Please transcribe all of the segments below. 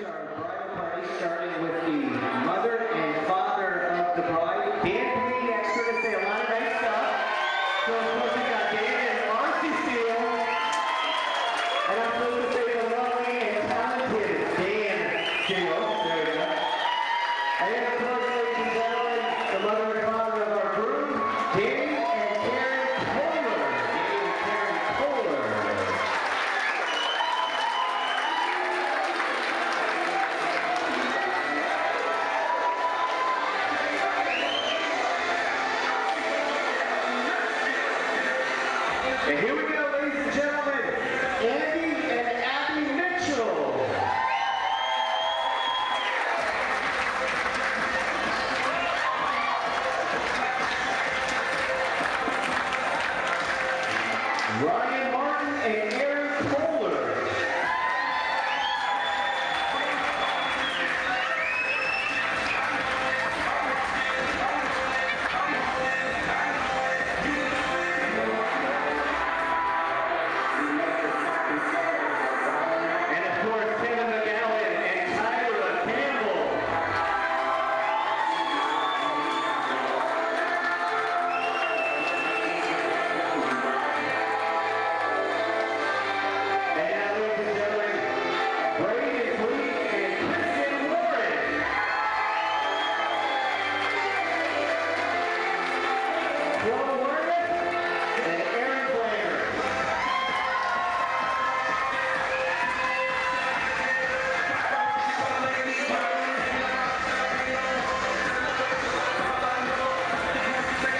our bridal party, starting with the mother and father of the bride. Dan P. extra to say a lot of nice stuff. So of course we got Dan and Marcy Steele. And I'm supposed to say the lovely and talented Dan Steele. There you go. And then of course, ladies and gentlemen, the mother and father of our groom, Danny and Karen Kohler. Danny and Karen Kohler. And here we go, ladies and gentlemen, Andy and Abby Mitchell. Ryan Martin and Aaron Kohler. And of course, Kevin McGowan and Tyra Campbell. And now, ladies and gentlemen, Brady Fleet and Kristen Warren. Flo Warren and Aaron Blair.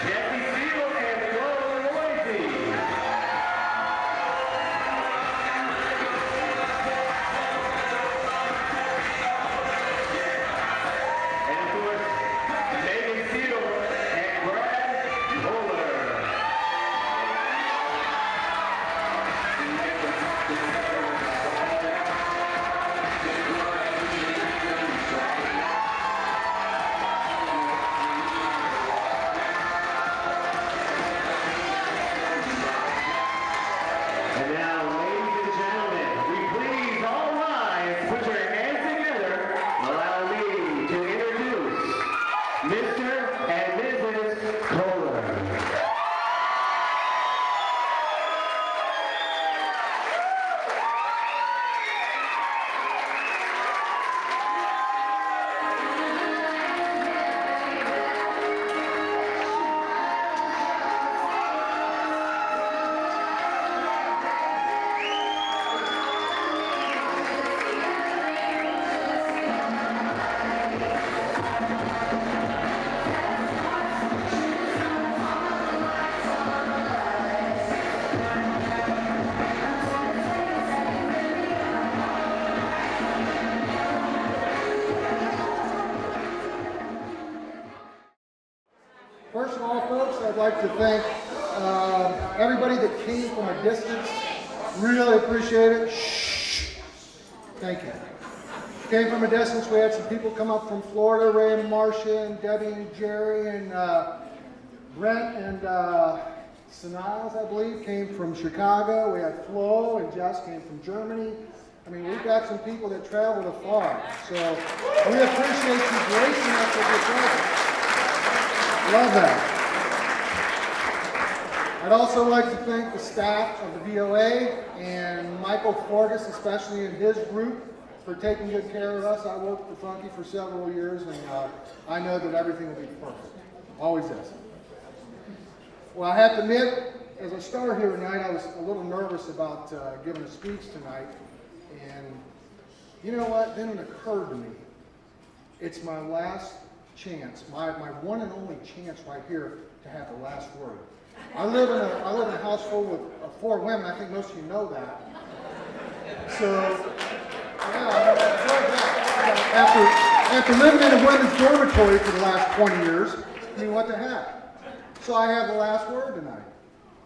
Jesse Steele and Flo Loisy. And of course, Megan Steele and Brad Kohler. And now, ladies and gentlemen, we please all rise, put your hands together, allow me to introduce Mr. and Mrs. Kohler. First of all, folks, I'd like to thank everybody that came from a distance. Really appreciate it. Shh. Thank you. Came from a distance. We had some people come up from Florida, Ray and Marcia and Debbie and Jerry and Brent and Saniles, I believe, came from Chicago. We had Flo and Jess came from Germany. I mean, we've got some people that traveled afar. So we appreciate you gracing us with your presence. Love that. I'd also like to thank the staff of the VOA and Michael Forgas, especially in his group, for taking good care of us. I worked for Funky for several years, and I know that everything will be perfect. Always is. Well, I have to admit, as I start here tonight, I was a little nervous about giving a speech tonight. And you know what? Then it occurred to me, it's my last chance, my one and only chance right here to have the last word. I live in a house full with 4 women. I think most of you know that. So, yeah, after living in a women's dormitory for the last 20 years, I mean, what the heck? So I have the last word tonight.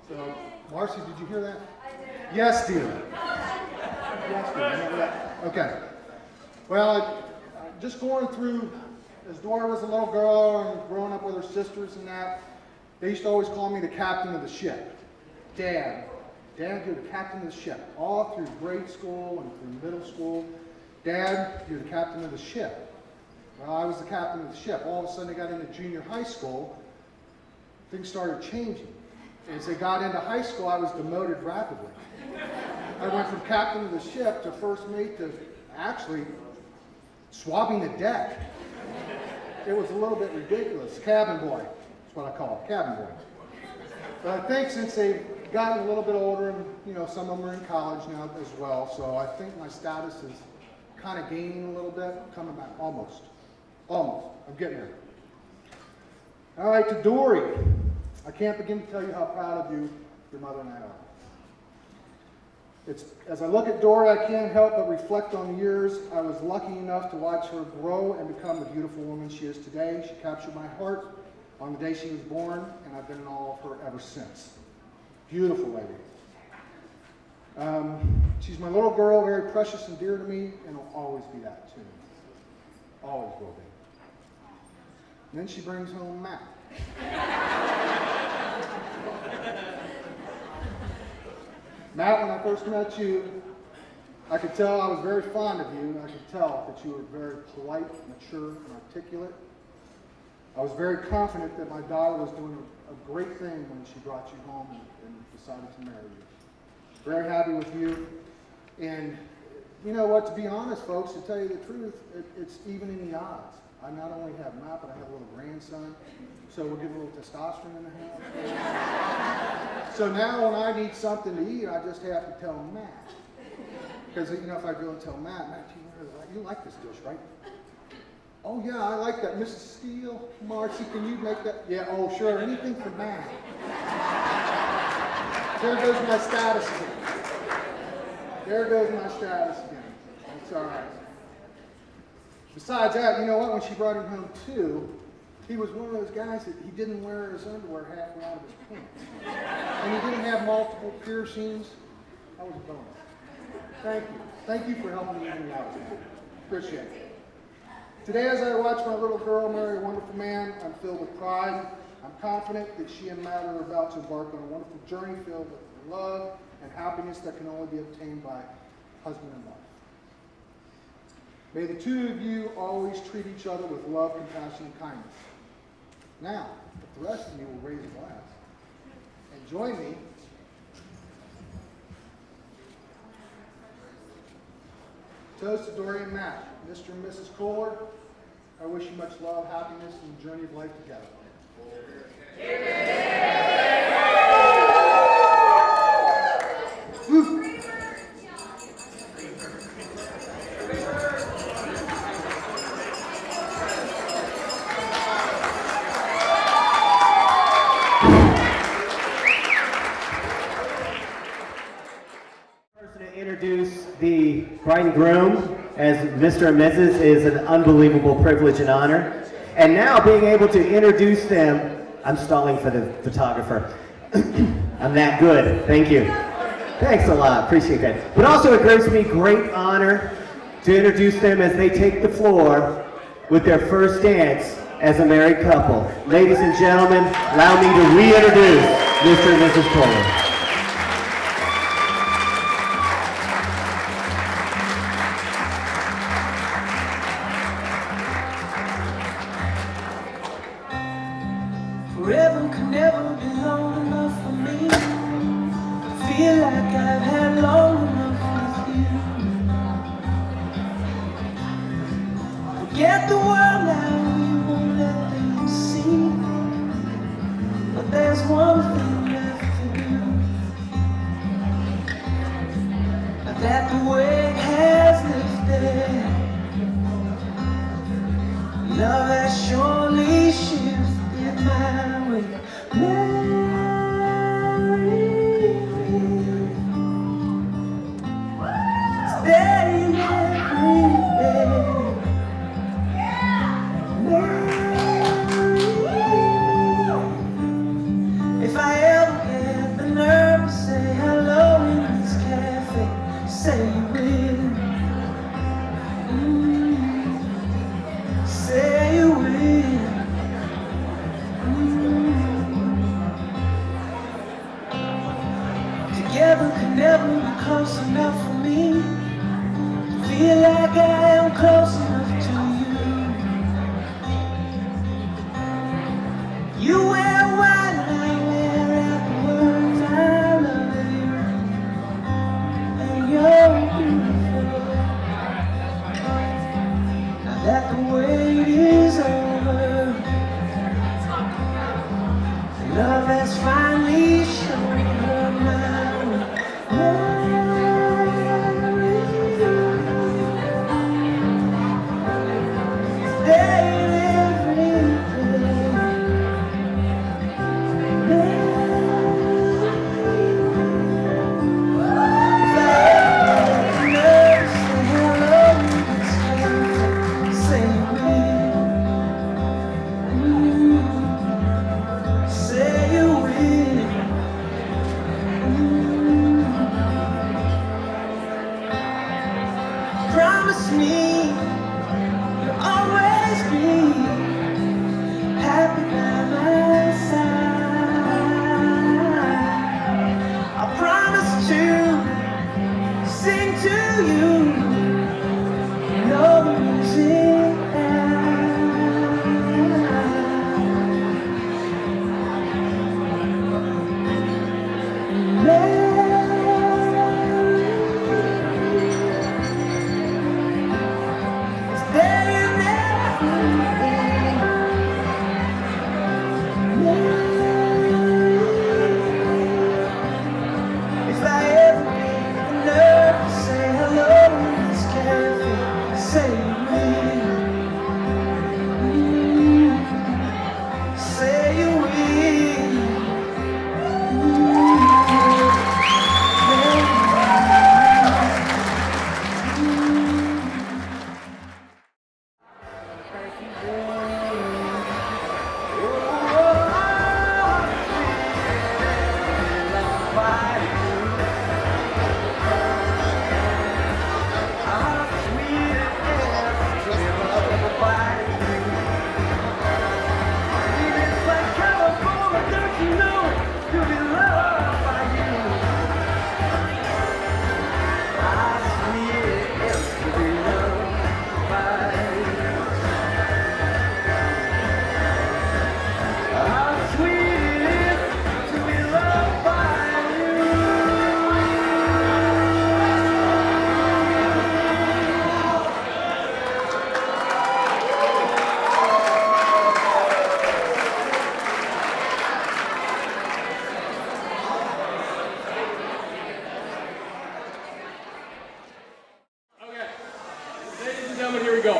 So, Marcy, did you hear that? Yes, dear. Yes, dear. Remember that? Okay. Well, just going through, as Dori was a little girl and growing up with her sisters and that, they used to always call me the captain of the ship. Dad, you're the captain of the ship. All through grade school and through middle school. Dad, you're the captain of the ship. Well, I was the captain of the ship. All of a sudden, I got into junior high school. Things started changing. As I got into high school, I was demoted rapidly. I went from captain of the ship to first mate to actually swabbing the deck. It was a little bit ridiculous. Cabin boy, that's what I call it, cabin boy. But I think since they've gotten a little bit older, and some of them are in college now as well, so I think my status is kind of gaining a little bit, coming back, almost. I'm getting there. All right, to Dori. I can't begin to tell you how proud of you your mother and I are. As I look at Dori, I can't help but reflect on the years I was lucky enough to watch her grow and become the beautiful woman she is today. She captured my heart on the day she was born, and I've been in awe of her ever since. Beautiful lady. She's my little girl, very precious and dear to me, and will always be that to me. Always will be. And then she brings home Matt. Matt, when I first met you, I could tell I was very fond of you. I could tell that you were very polite, mature, and articulate. I was very confident that my daughter was doing a great thing when she brought you home and decided to marry you. Very happy with you. And you know what, to be honest, folks, to tell you the truth, it's even in the odds. I not only have Matt, but I have a little grandson. So we're getting a little testosterone in the house. So now when I need something to eat, I just have to tell Matt. Because, if I go and tell Matt, you like this dish, right? Oh, yeah, I like that. Mrs. Steele, Marcy, can you make that? Yeah, oh, sure, anything for Matt. There goes my status again. That's all right. Besides that, you know what? When she brought him home, too, he was one of those guys that he didn't wear his underwear halfway out of his pants. And he didn't have multiple piercings. That was a bonus. Thank you. Thank you for helping me even out. Appreciate it. Today, as I watch my little girl marry a wonderful man, I'm filled with pride. I'm confident that she and Matt are about to embark on a wonderful journey filled with love and happiness that can only be obtained by husband and wife. May the two of you always treat each other with love, compassion, and kindness. Now, if the rest of you will raise a glass and join me. Toast to Dori and Matt. Mr. and Mrs. Kohler, I wish you much love, happiness, and the journey of life together. To introduce the bride and groom as Mr. and Mrs. is an unbelievable privilege and honor. And now being able to introduce them, I'm stalling for the photographer. I'm that good, thank you. Thanks a lot, appreciate that. But also it gives me great honor to introduce them as they take the floor with their first dance as a married couple. Ladies and gentlemen, allow me to reintroduce Mr. and Mrs. Kohler. Forever could never be long enough for me. Feel like I've had long enough with you. Forget the world now, we won't let them see. But there's one thing left to do. That the weight has lifted. Love has surely shifted my way. Marry me. Stay in every day. Marry me. If I ever get the nerve to say hello in this cafe, say you will. I am close enough to you. You wear white and I wear out the words I love you. And you're beautiful. Now that the wait is over, love has finally shown her mind. Promise me you'll always be happy by my side. I promise to sing to you no music if I ever get the nerve to say hello in this cafe, say you will. Say you will. Here we go.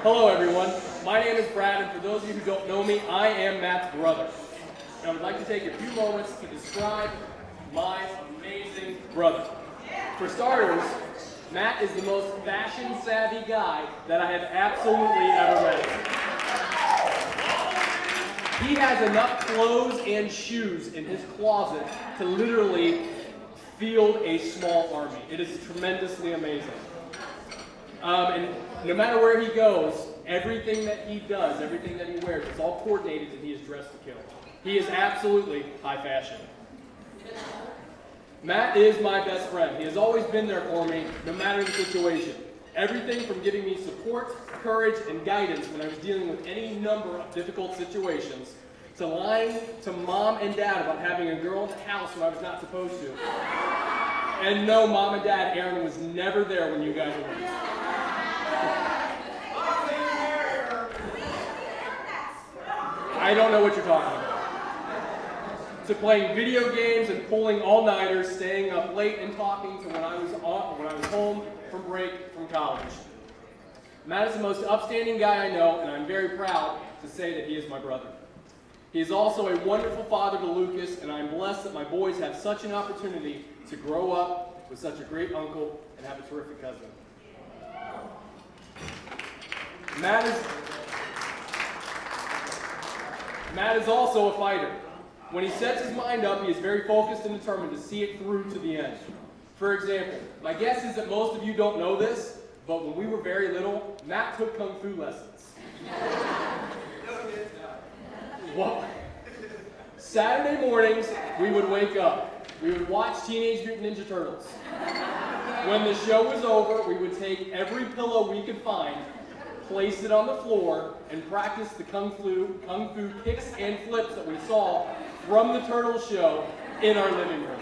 Hello everyone, my name is Brad, and for those of you who don't know me, I am Matt's brother. And I would like to take a few moments to describe my amazing brother. For starters, Matt is the most fashion-savvy guy that I have absolutely ever met. He has enough clothes and shoes in his closet to literally field a small army. It is tremendously amazing. And no matter where he goes, everything that he does, everything that he wears, it's all coordinated and he is dressed to kill. He is absolutely high fashion. Matt is my best friend. He has always been there for me, no matter the situation. Everything from giving me support, courage, and guidance when I was dealing with any number of difficult situations, to lying to mom and dad about having a girl in the house when I was not supposed to. And no, mom and dad, Aaron was never there when you guys were. I don't know what you're talking about. To playing video games and pulling all-nighters, staying up late and talking to when I was home from break from college. Matt is the most upstanding guy I know, and I'm very proud to say that he is my brother. He is also a wonderful father to Lucas, and I'm blessed that my boys have such an opportunity to grow up with such a great uncle and have a terrific cousin. Matt is also a fighter. When he sets his mind up, he is very focused and determined to see it through to the end. For example, my guess is that most of you don't know this, but when we were very little, Matt took Kung Fu lessons. What? Saturday mornings, we would wake up. We would watch Teenage Mutant Ninja Turtles. When the show was over, we would take every pillow we could find, place it on the floor, and practice the kung fu kicks and flips that we saw from the Turtle show in our living room.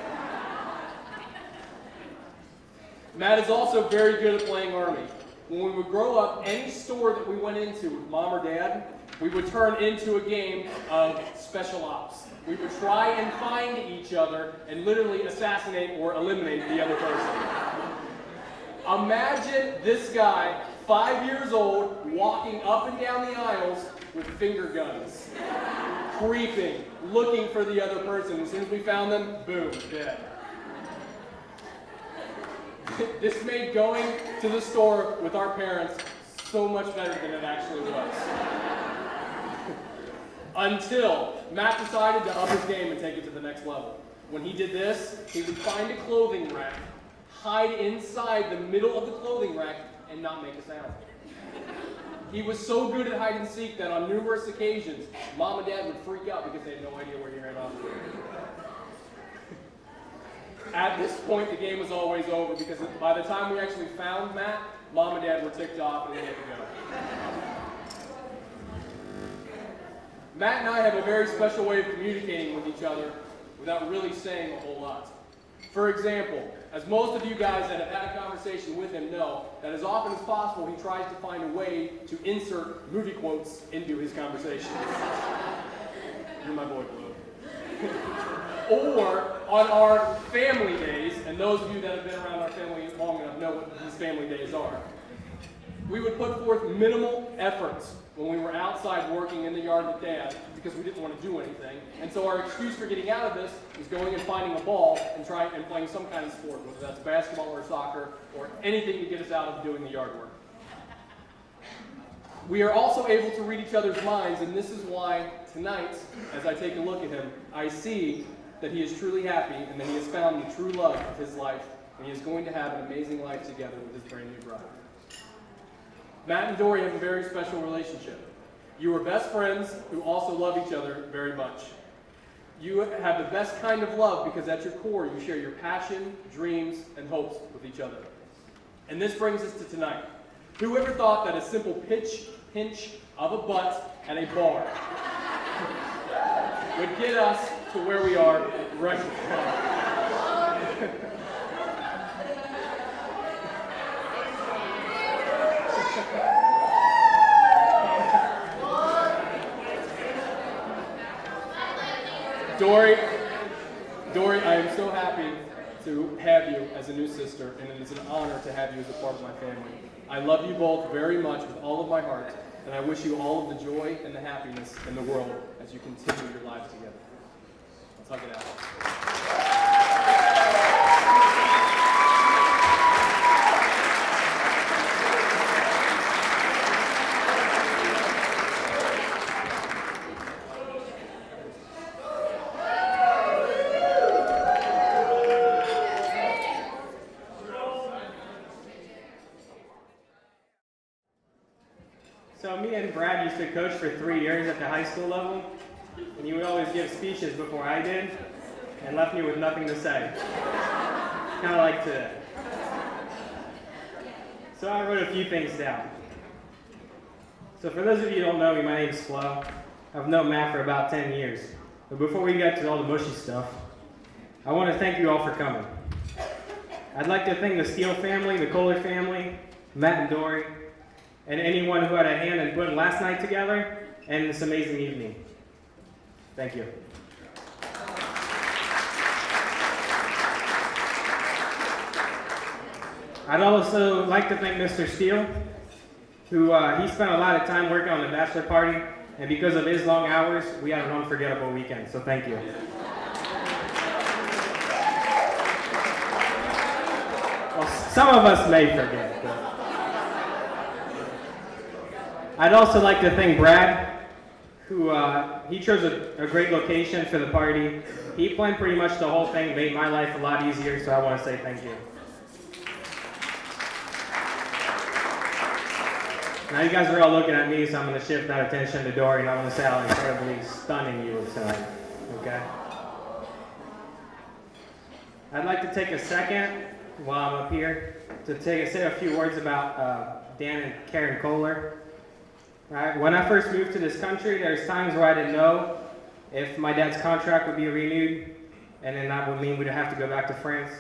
Matt is also very good at playing Army. When we would grow up, any store that we went into with Mom or Dad, we would turn into a game of special ops. We would try and find each other and literally assassinate or eliminate the other person. Imagine this guy, 5 years old, walking up and down the aisles with finger guns, creeping, looking for the other person. As soon as we found them, boom, dead. This made going to the store with our parents so much better than it actually was. Until Matt decided to up his game and take it to the next level. When he did this, he would find a clothing rack, hide inside the middle of the clothing rack, and not make a sound. He was so good at hide and seek that on numerous occasions, Mom and Dad would freak out because they had no idea where he ran off to. At this point, the game was always over because by the time we actually found Matt, Mom and Dad were ticked off and they had to go. Matt and I have a very special way of communicating with each other without really saying a whole lot. For example, as most of you guys that have had a conversation with him know, that as often as possible he tries to find a way to insert movie quotes into his conversations. You're my boy, Blue. Or on our family days, and those of you that have been around our family long enough know what these family days are. We would put forth minimal efforts when we were outside working in the yard with Dad because we didn't want to do anything. And so our excuse for getting out of this was going and finding a ball and playing some kind of sport, whether that's basketball or soccer or anything to get us out of doing the yard work. We are also able to read each other's minds, and this is why tonight, as I take a look at him, I see that he is truly happy and that he has found the true love of his life, and he is going to have an amazing life together with his brand new bride. Matt and Dori have a very special relationship. You are best friends who also love each other very much. You have the best kind of love because at your core you share your passion, dreams, and hopes with each other. And this brings us to tonight. Who ever thought that a simple pinch of a butt at a bar would get us to where we are right now? Dori, I am so happy to have you as a new sister, and it is an honor to have you as a part of my family. I love you both very much with all of my heart, and I wish you all of the joy and the happiness in the world as you continue your lives together. Let's hug it out. So me and Brad used to coach for 3 years at the high school level, and he would always give speeches before I did, and left me with nothing to say. Kind of like today. So I wrote a few things down. So for those of you who don't know me, my name is Flo. I've known Matt for about 10 years. But before we get to all the mushy stuff, I want to thank you all for coming. I'd like to thank the Steele family, the Kohler family, Matt and Dori, and anyone who had a hand in putting last night together and this amazing evening. Thank you. I'd also like to thank Mr. Steele, who he spent a lot of time working on the bachelor party, and because of his long hours, we had an unforgettable weekend, so thank you. Well, some of us may forget, but I'd also like to thank Brad, who he chose a great location for the party. He planned pretty much the whole thing, made my life a lot easier, so I want to say thank you. Now you guys are all looking at me, so I'm going to shift that attention to Dori, and I want to say how incredibly stunning you is tonight, okay? I'd like to take a second while I'm up here to say a few words about Dan and Karen Kohler. Right? When I first moved to this country, there's times where I didn't know if my dad's contract would be renewed, and then that would mean we'd have to go back to France.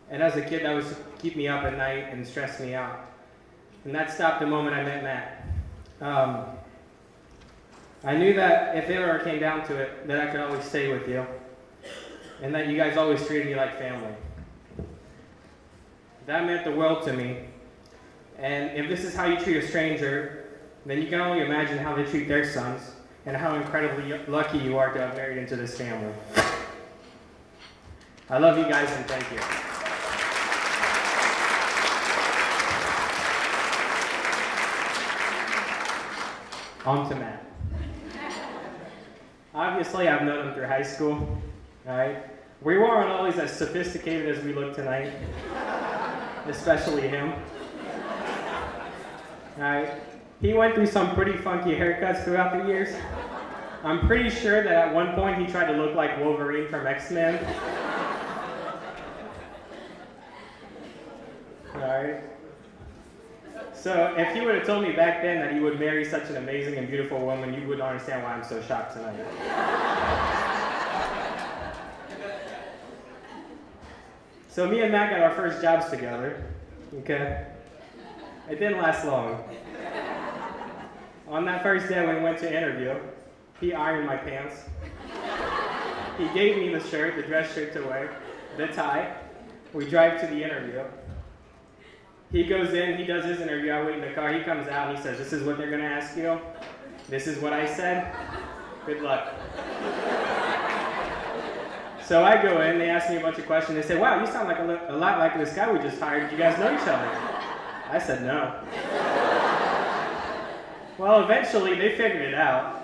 And as a kid, that would keep me up at night and stress me out. And that stopped the moment I met Matt. I knew that if it ever came down to it, that I could always stay with you, and that you guys always treated me like family. That meant the world to me. And if this is how you treat a stranger, then you can only imagine how they treat their sons, and how incredibly lucky you are to have married into this family. I love you guys, and thank you. On to Matt. Obviously, I've known him through high school, right? We weren't always as sophisticated as we look tonight, especially him. Right? He went through some pretty funky haircuts throughout the years. I'm pretty sure that at one point he tried to look like Wolverine from X-Men. Alright? So if you would have told me back then that he would marry such an amazing and beautiful woman, you wouldn't understand why I'm so shocked tonight. So me and Matt got our first jobs together, okay? It didn't last long. On that first day when we went to interview, he ironed my pants. He gave me the shirt, the dress shirt to wear, the tie. We drive to the interview. He goes in, he does his interview, I wait in the car, he comes out and he says, "This is what they're gonna ask you. This is what I said. Good luck." So I go in, they ask me a bunch of questions, they say, "Wow, you sound like a lot like this guy we just hired. Do you guys know each other?" I said, "No." Well, eventually they figured it out.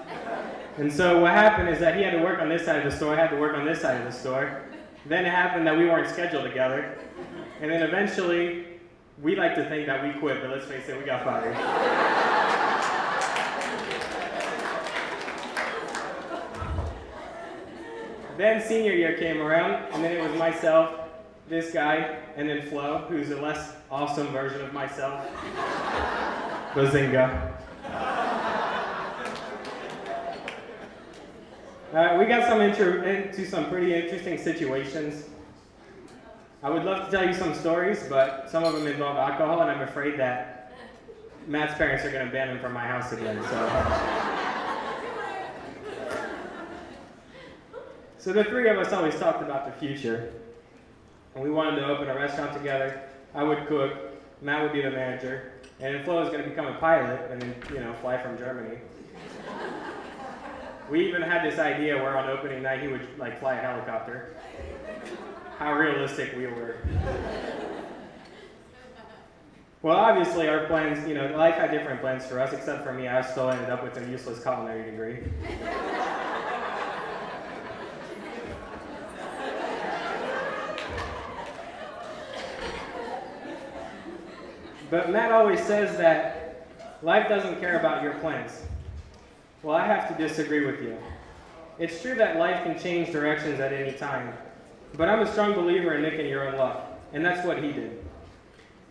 And so what happened is that he had to work on this side of the store, I had to work on this side of the store. Then it happened that we weren't scheduled together. And then eventually, we like to think that we quit, but let's face it, we got fired. Then senior year came around, and then it was myself, this guy, and then Flo, who's a less awesome version of myself. Bazinga. We got into some pretty interesting situations. I would love to tell you some stories, but some of them involve alcohol, and I'm afraid that Matt's parents are going to ban him from my house again. So the three of us always talked about the future, and we wanted to open a restaurant together. I would cook, Matt would be the manager, and Flo was going to become a pilot and then, fly from Germany. We even had this idea where on opening night he would fly a helicopter. How realistic we were. Well, obviously our plans, life had different plans for us, except for me. I still ended up with a useless culinary degree. But Matt always says that life doesn't care about your plans. Well, I have to disagree with you. It's true that life can change directions at any time, but I'm a strong believer in nicking your own luck, and that's what he did.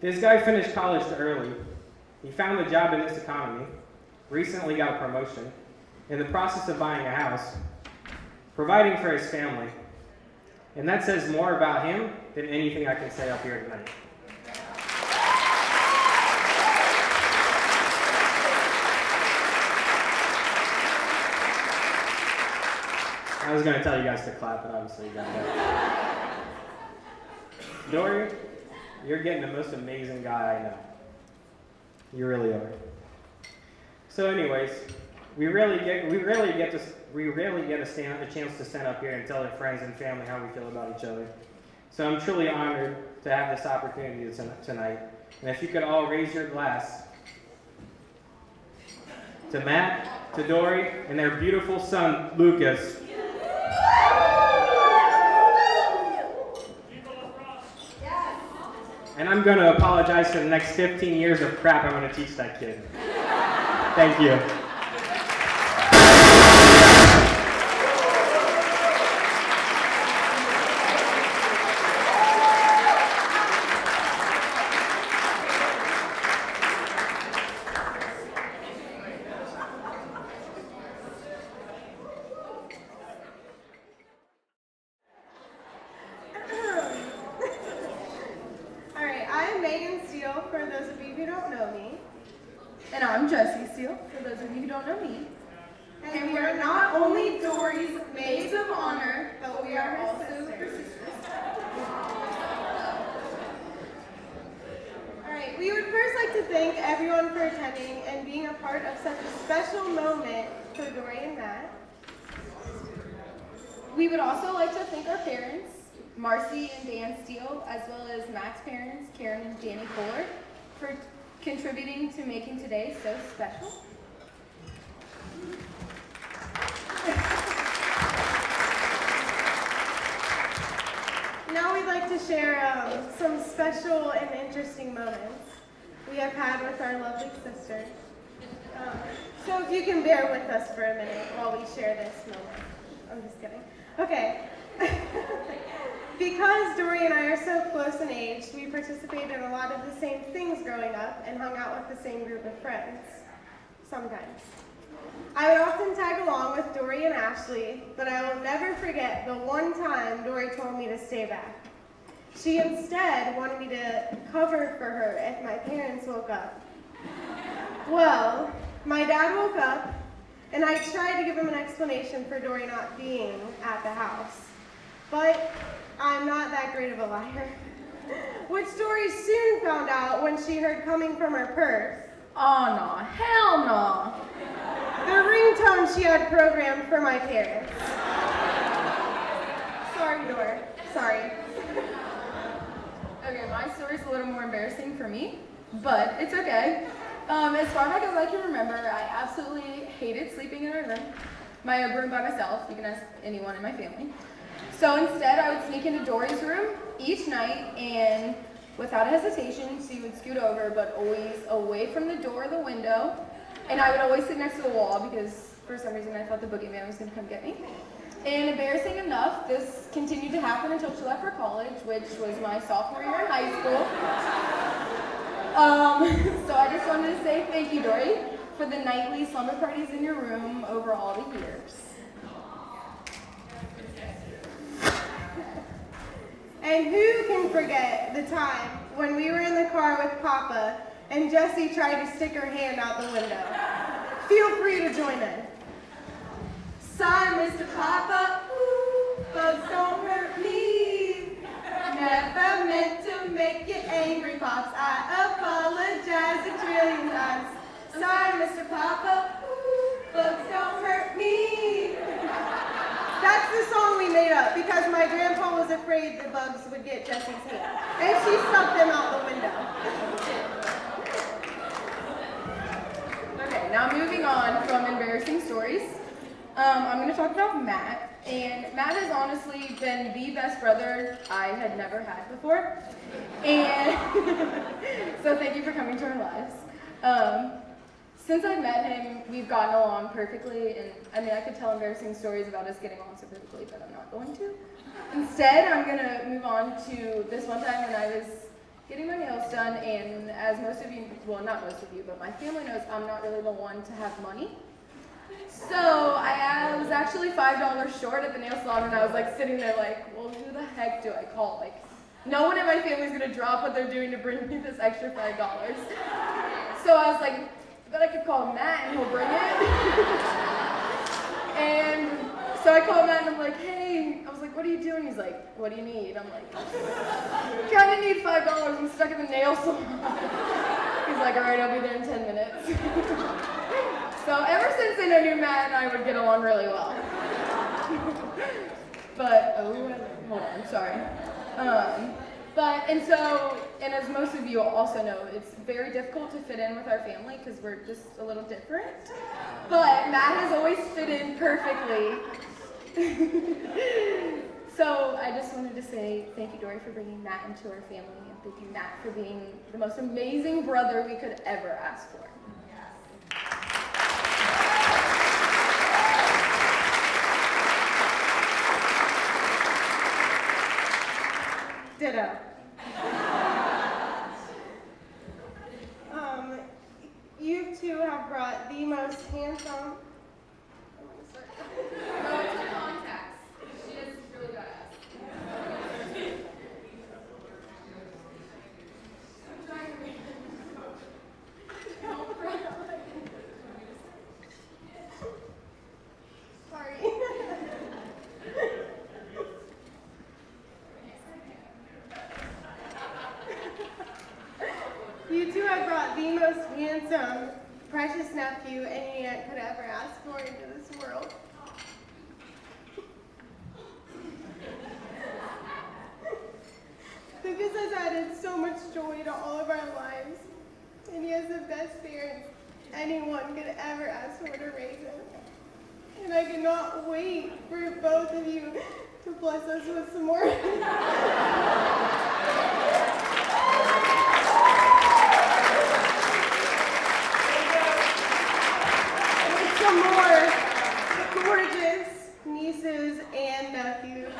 This guy finished college too early. He found a job in this economy, recently got a promotion, in the process of buying a house, providing for his family. And that says more about him than anything I can say up here tonight. I was going to tell you guys to clap, but obviously you got that. Dori, you're getting the most amazing guy I know. You really are. So anyways, we rarely get a chance to stand up here and tell our friends and family how we feel about each other. So I'm truly honored to have this opportunity tonight. And if you could all raise your glass to Matt, to Dori, and their beautiful son, Lucas. And I'm going to apologize for the next 15 years of crap I'm going to teach that kid. Thank you. And I'm Jessie Steele, for those of you who don't know me. And we are not only Dori's maids of honor, but we are also her sisters. Alright, we would first like to thank everyone for attending and being a part of such a special moment for Dori and Matt. We would also like to thank our parents, Marcy and Dan Steele, as well as Matt's parents, Karen and Danny Kohler, for contributing to making today so special. Now we'd like to share some special and interesting moments we have had with our lovely sister. So if you can bear with us for a minute while we share this moment. I'm just kidding. Okay. Because Dori and I are so close in age, we participated in a lot of the same things growing up and hung out with the same group of friends. Sometimes. I would often tag along with Dori and Ashley, but I will never forget the one time Dori told me to stay back. She instead wanted me to cover for her if my parents woke up. Well, my dad woke up, and I tried to give him an explanation for Dori not being at the house. But I'm not that great of a liar. Which Dori soon found out when she heard coming from her purse. Oh no, hell no. The ringtone she had programmed for my parents. Sorry, Dor. Sorry. Okay, my story's a little more embarrassing for me, but it's okay. As far back as I can remember, I absolutely hated sleeping in my room by myself. You can ask anyone in my family. So instead, I would sneak into Dori's room each night, and without hesitation, she would scoot over, but always away from the door or the window. And I would always sit next to the wall because for some reason I thought the boogeyman was going to come get me. And embarrassing enough, this continued to happen until she left for college, which was my sophomore year in high school. So I just wanted to say thank you, Dori, for the nightly slumber parties in your room over all the years. And who can forget the time when we were in the car with Papa and Jessie tried to stick her hand out the window? Feel free to join in. Sorry, Mr. Papa, ooh, bugs don't hurt me. Never meant to make you angry, Pops. I apologize a trillion times. Sorry, Mr. Papa, ooh, bugs don't hurt me. That's the song we made up because my grandpa was afraid the bugs would get Jessie's hand. And she stuck them out the window. Okay, now moving on from embarrassing stories, I'm going to talk about Matt. And Matt has honestly been the best brother I had never had before. And so thank you for coming to our lives. Since I met him, we've gotten along perfectly, and I mean, I could tell embarrassing stories about us getting along so perfectly, but I'm not going to. Instead, I'm going to move on to this one time when I was getting my nails done, and as most of you, well, not most of you, but my family knows, I'm not really the one to have money. So I was actually $5 short at the nail salon, and I was like sitting there like, well, who the heck do I call? Like, no one in my family is going to drop what they're doing to bring me this extra $5. So I was like, but I could call Matt and he'll bring it. And so I called Matt and I'm like, hey, I was like, what are you doing? He's like, what do you need? I'm like, kind of need $5. I'm stuck in the nail salon. He's like, all right, I'll be there in 10 minutes. So ever since then I knew Matt and I would get along really well. But, hold on, sorry. And as most of you also know, it's very difficult to fit in with our family because we're just a little different. But Matt has always fit in perfectly. So I just wanted to say thank you, Dori, for bringing Matt into our family, and thank you, Matt, for being the most amazing brother we could ever ask for. Ditto. You two have brought the most handsome. Go into contacts. She is really badass. I'm trying to read. Don't cry. handsome, precious nephew any aunt could ever ask for into this world. Lucas has added so much joy to all of our lives, and he has the best parents anyone could ever ask for to raise him. And I cannot wait for both of you to bless us with some more. with some more gorgeous nieces and nephews.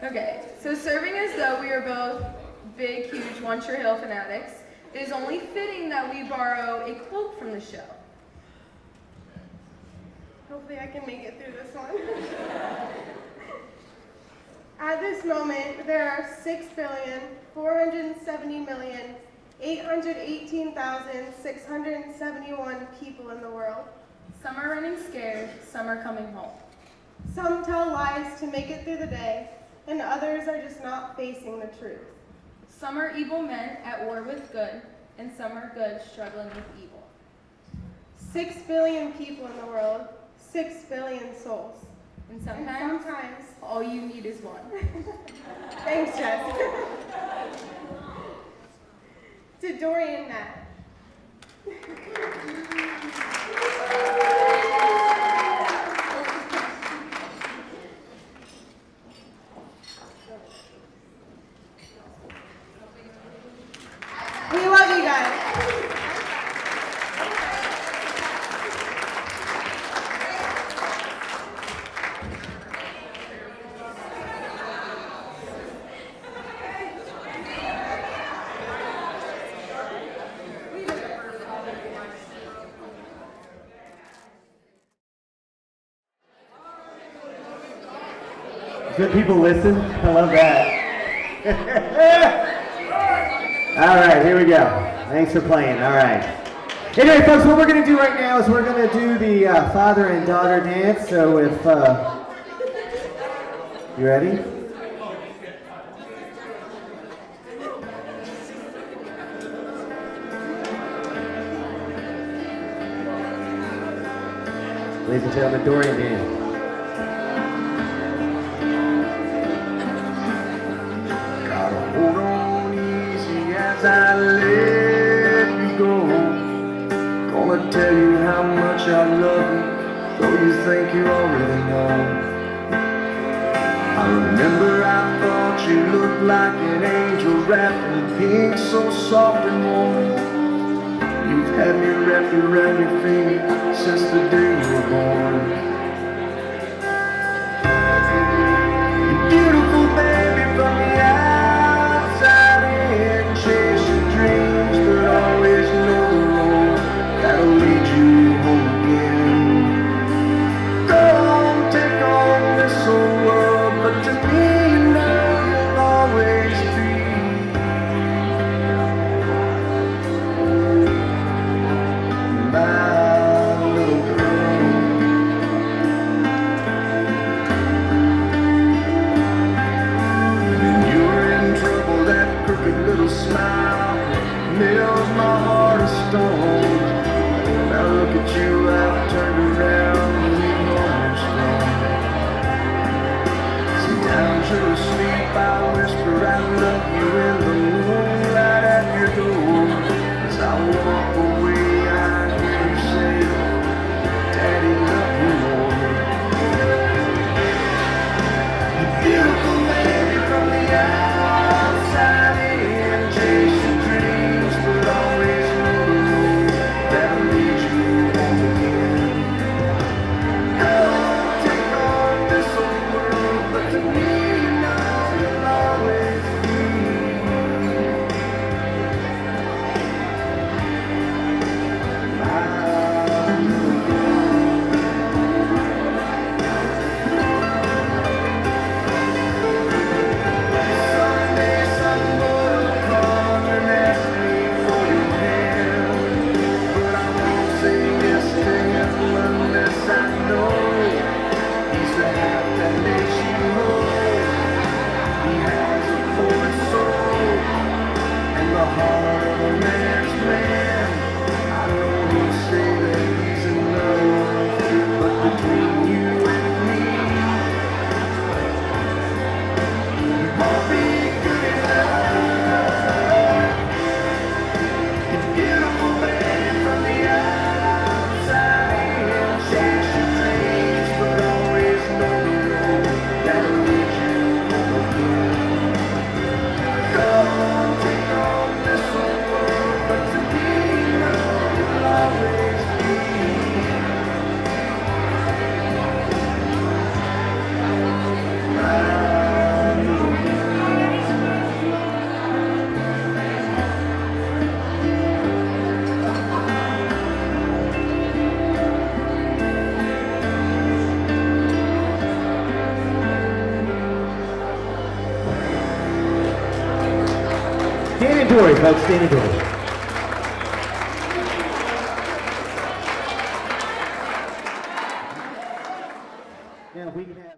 Okay, so serving as though we are both big, huge One Tree Hill fanatics, it is only fitting that we borrow a quote from the show. Hopefully I can make it through this one. At this moment, there are 6,470,818,671 people in the world. Some are running scared, some are coming home. Some tell lies to make it through the day, and others are just not facing the truth. Some are evil men at war with good, and some are good struggling with evil. 6 billion people in the world, 6 billion souls. And sometimes Sometimes. all you need is one. Thanks, Jess. To Dori and Matt. We love you guys. Good people listen. I love that. All right, here we go. Thanks for playing. All right. Anyway, folks, what we're going to do right now is we're going to do the father and daughter dance. So if you ready? Ladies and gentlemen, Dori and Dan. Hold on easy as I let you go. Gonna tell you how much I love you, though you think you already know. I remember I thought you looked like an angel wrapped in pink, so soft and warm. You've had me wrapped around your finger since the day you were born. You're beautiful, baby, from the outside in. Chase your dreams, but always know the road that'll lead you home again. Go on, take on this whole world, but to me, you know you'll always be my little girl. and Dori, folks, Dan and Dori. Now, if we can have.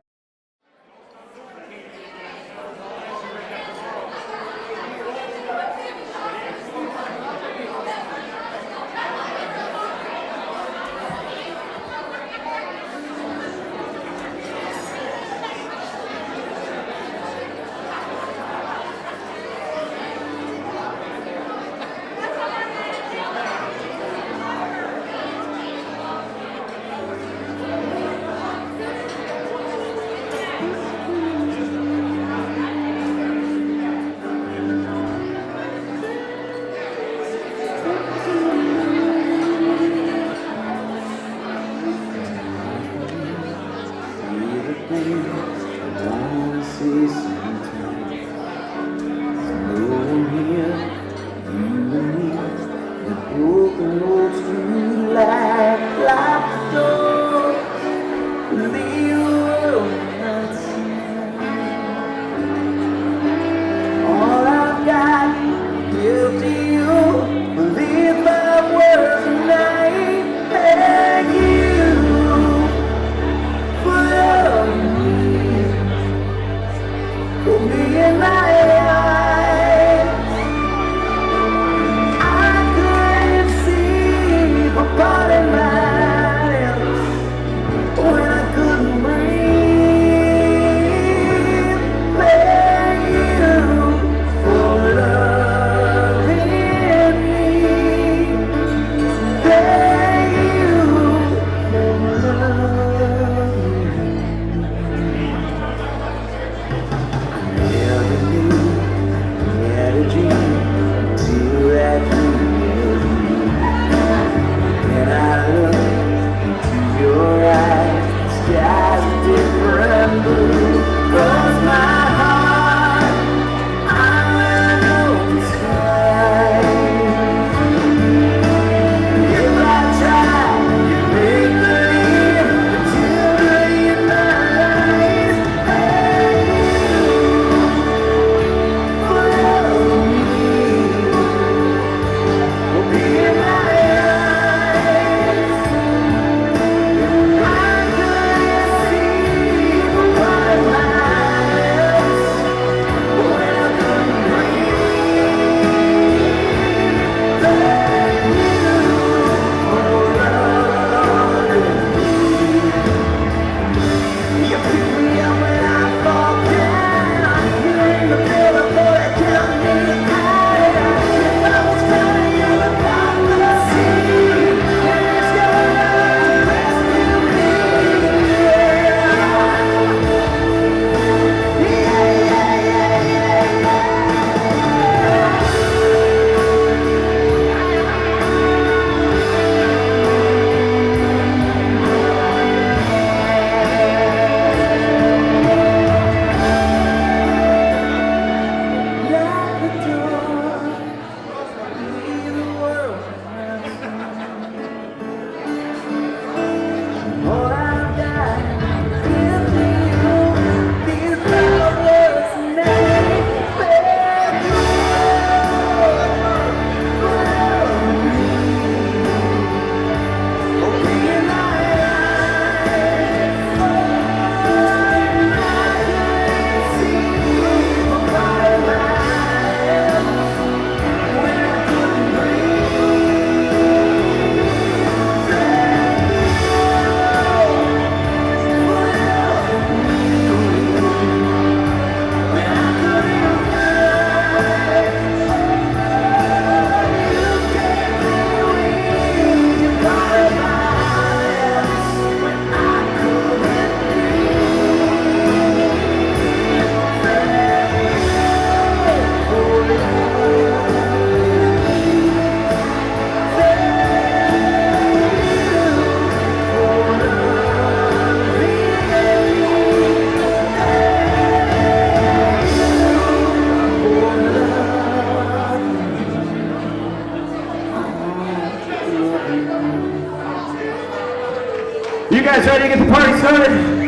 You guys ready to get the party started?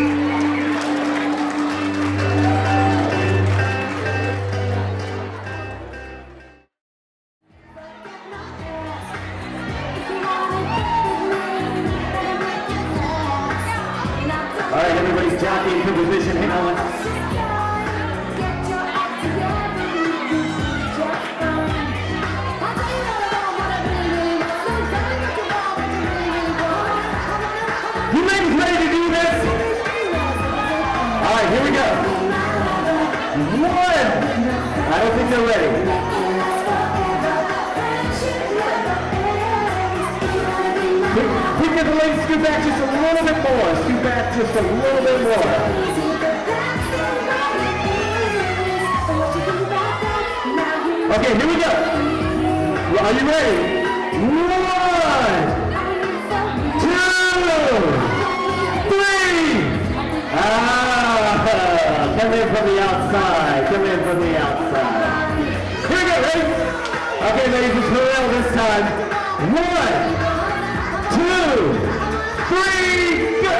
don't think they're ready. We get the ladies scoot back just a little bit more. Scoot back just a little bit more. Okay, here we go. Are you ready? 1, 2, 3. Come in from the outside. Come in from the outside. Here we go, ready? Okay, ladies, it's for real this time. 1, 2, 3, go!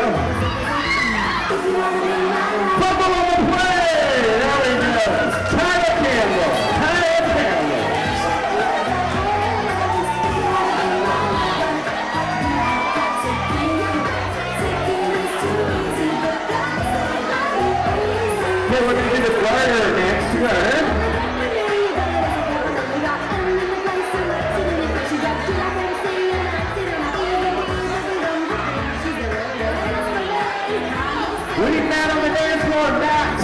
Bubble on the play! There we go. Tyler Campbell. Tyler Campbell. Okay, we're going to do the garter next. Garter. We need Matt on the dance floor, Matt!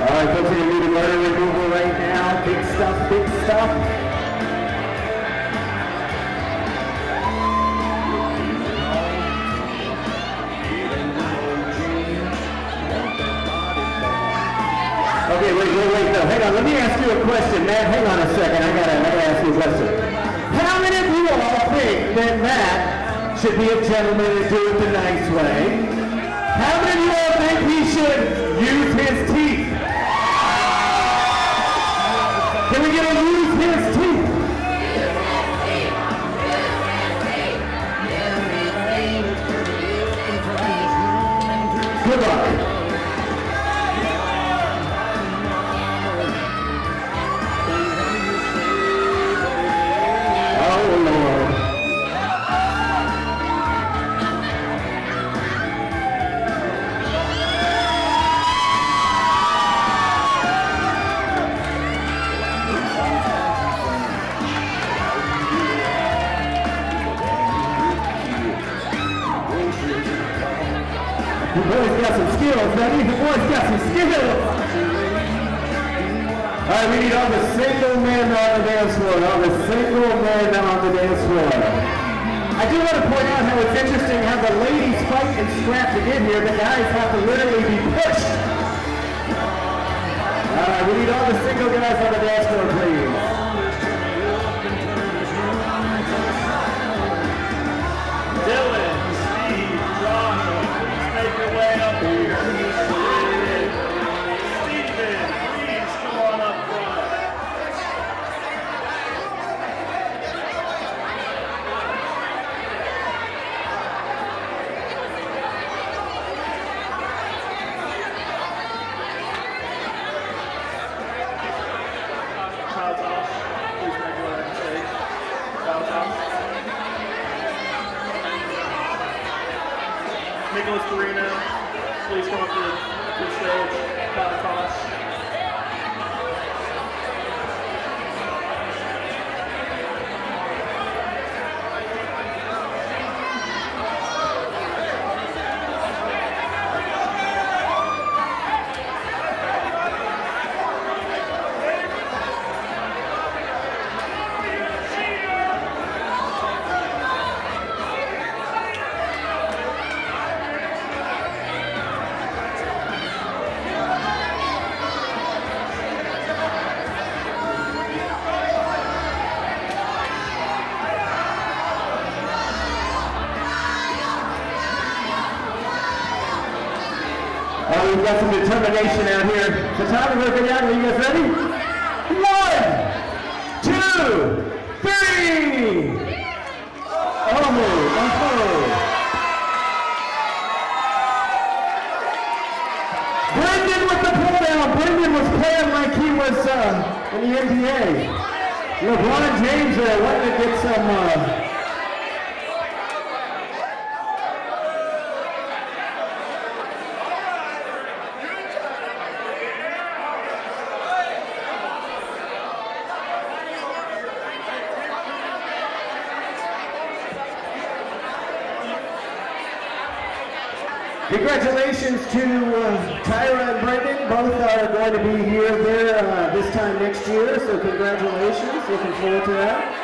Alright, folks, we're going to do the motor removal right now. Big stuff, big stuff. Okay, wait, no, hang on, let me ask you a question, Matt, hang on a second, I gotta ask you a question. How many of you all think that Matt should be a gentleman and do it the nice way? How many of you all think he should use his teeth? Can we get a use his teeth? Good luck. Oh, Lord. The boys got some skills, man. The boys got some skills. All right, we need all the single men on the dance floor. All the single men on the dance floor. I do want to point out how it's interesting how the ladies fight and scrap to get here. The guys have to literally be pushed. All right, we need all the single guys on the dance floor, please. Dylan, Steve, Joshua, please make your way up here. Steven, please come on up front. Kyle, please make your way up stage. Kyle. Nicholas Perino, please come up to the stage. Tosh. We've got some determination out here. Photographer, are you guys ready? 1, 2, 3. Oh. was playing like he was in the NBA. LeBron James wanted to get some. Congratulations to Tyra and Brendan. Both are going to be here there this time next year, so congratulations. Looking forward to that.